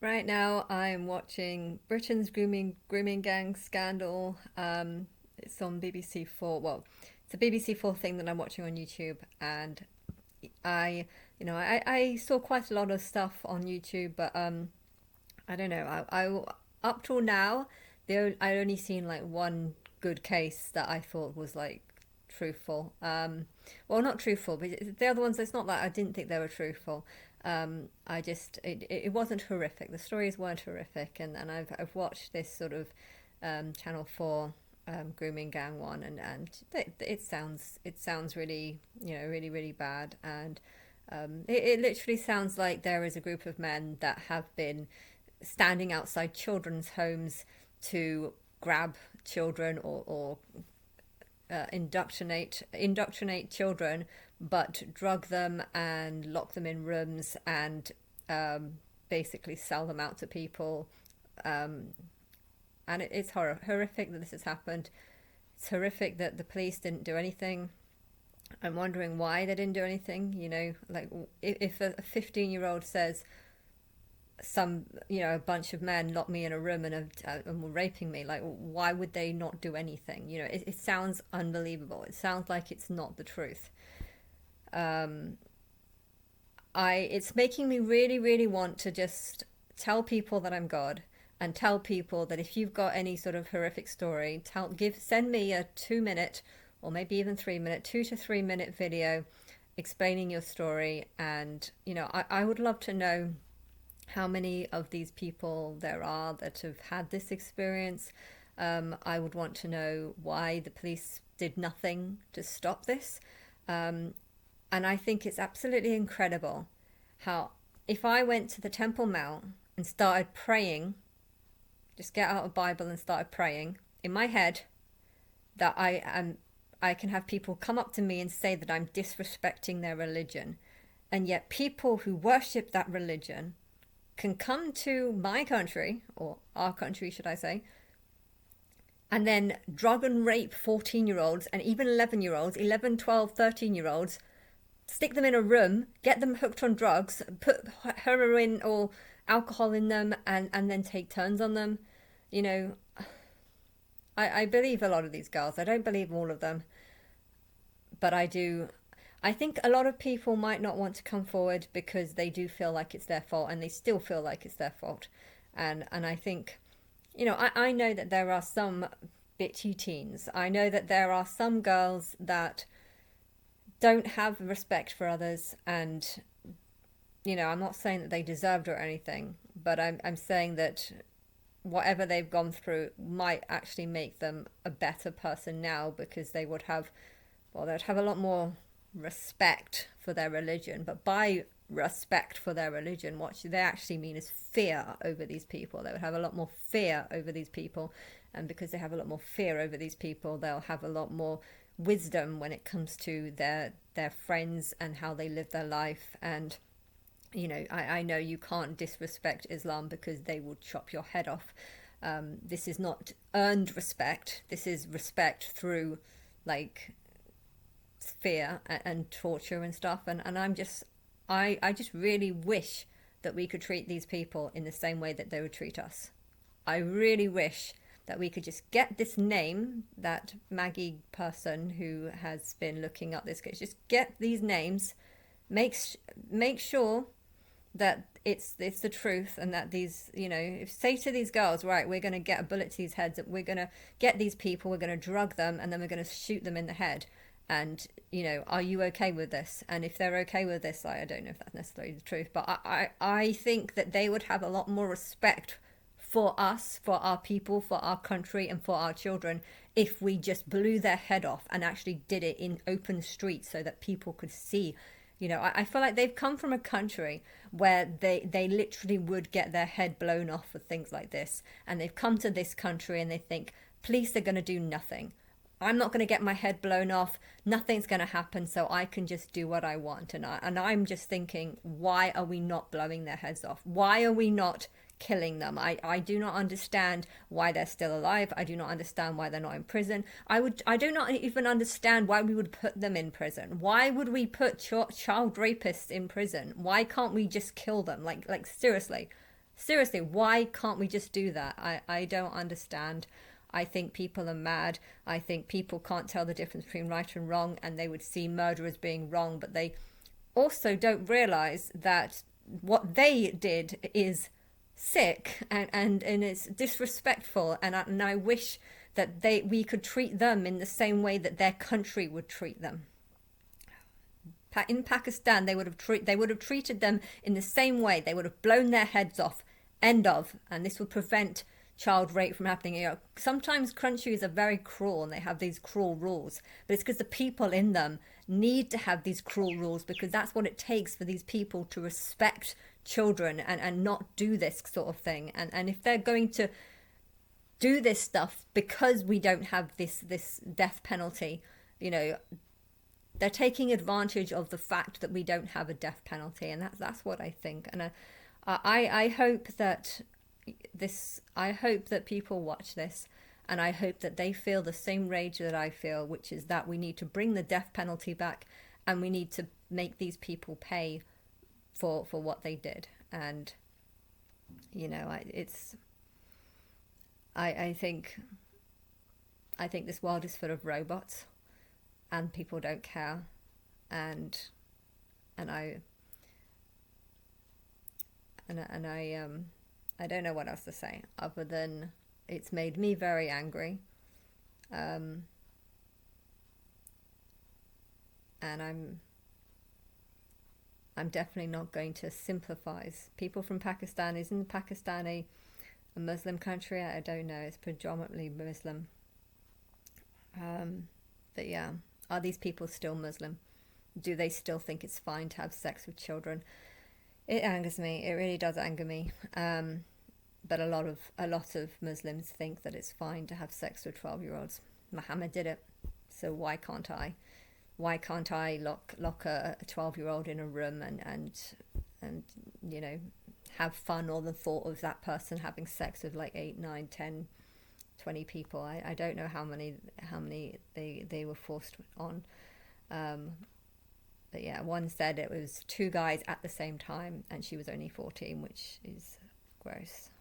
Right now, I'm watching Britain's grooming gang scandal. It's on BBC Four. Well, it's a BBC Four thing that I'm watching on YouTube, and I, I saw quite a lot of stuff on YouTube, but I don't know. I up till now, I only seen like one good case that I thought was like truthful. Well, not truthful, but the other ones. It's not that I didn't think they were truthful. I just it wasn't horrific. The stories weren't horrific, and I've watched this sort of Channel Four grooming gang one, and it sounds really really bad, and it literally sounds like there is a group of men that have been standing outside children's homes to grab children or indoctrinate children, but drug them and lock them in rooms and basically sell them out to people. Um, and it's horrific that this has happened. It's horrific that the police didn't do anything. I'm wondering why they didn't do anything. Like if a 15-year-old says, a bunch of men locked me in a room and were raping me, like why would they not do anything? It sounds unbelievable. It sounds like it's not the truth. um it's making me really really want to just tell people that I'm God, and tell people that if you've got any sort of horrific story, send me a 2 minute, or maybe even 3 minute, 2 to 3 minute video explaining your story. And I would love to know how many of these people there are that have had this experience. I would want to know why the police did nothing to stop this. Um, and I think it's absolutely incredible how, if I went to the Temple Mount and started praying, just get out a Bible and started praying in my head, that I can have people come up to me and say that I'm disrespecting their religion. And yet people who worship that religion can come to my country, or our country, should I say, and then drug and rape 14-year-olds and even 11-year-olds, 11, 12, 13-year-olds, stick them in a room, get them hooked on drugs, put heroin or alcohol in them, and then take turns on them. You know, I believe a lot of these girls. I don't believe all of them, but I do. I think a lot of people might not want to come forward because they do feel like it's their fault, and they still feel like it's their fault. And I think, I know that there are some bitchy teens. I know that there are some girls that don't have respect for others, and I'm not saying that they deserved it or anything, but I'm saying that whatever they've gone through might actually make them a better person now, because they'd have a lot more respect for their religion. But by respect for their religion, what they actually mean is fear over these people. They would have a lot more fear over these people, and because they have a lot more fear over these people, they'll have a lot more wisdom when it comes to their friends and how they live their life. And I know you can't disrespect Islam because they will chop your head off. This is not earned respect. This is respect through, like, fear and torture and stuff. And I just really wish that we could treat these people in the same way that they would treat us. I really wish that we could just get this name, that Maggie person who has been looking up this case, just get these names, make make sure that it's the truth, and that these, if say to these girls, right, we're going to get a bullet to these heads, we're going to get these people, we're going to drug them, and then we're going to shoot them in the head. And are you okay with this? And if they're okay with this, I don't know if that's necessarily the truth, but I think that they would have a lot more respect for us, for our people, for our country, and for our children, if we just blew their head off and actually did it in open streets so that people could see. I feel like they've come from a country where they literally would get their head blown off for things like this. And they've come to this country and they think, police are going to do nothing. I'm not going to get my head blown off. Nothing's going to happen, so I can just do what I want. And I'm just thinking, why are we not blowing their heads off? Why are we not killing them? I do not understand why they're still alive. I do not understand why they're not in prison. I do not even understand why we would put them in prison. Why would we put child rapists in prison? Why can't we just kill them? Like seriously. Seriously, why can't we just do that? I don't understand. I think people are mad. I think people can't tell the difference between right and wrong, and they would see murder as being wrong, but they also don't realize that what they did is sick, and it's disrespectful, and I wish that we could treat them in the same way that their country would treat them. In Pakistan, they would have treated them in the same way. They would have blown their heads off. End of. And this would prevent child rape from happening. Sometimes countries are very cruel and they have these cruel rules, but it's because the people in them need to have these cruel rules, because that's what it takes for these people to respect children and not do this sort of thing. And if they're going to do this stuff because we don't have this death penalty, they're taking advantage of the fact that we don't have a death penalty, and that's what I think. And I hope that people watch this, and I hope that they feel the same rage that I feel, which is that we need to bring the death penalty back, and we need to make these people pay for what they did. And I think this world is full of robots, and people don't care, and I don't know what else to say other than it's made me very angry, and I'm definitely not going to sympathize. People from Pakistan, isn't Pakistan a Muslim country? I don't know. It's predominantly Muslim. But yeah, are these people still Muslim? Do they still think it's fine to have sex with children? It angers me. It really does anger me. But a lot of Muslims think that it's fine to have sex with 12-year-olds. Muhammad did it, so why can't I? Why can't I lock a 12-year-old in a room and have fun, or the thought of that person having sex with like 8, 9, 10, 20 people? I don't know how many they were forced on. But yeah, one said it was 2 guys at the same time, and she was only 14, which is gross.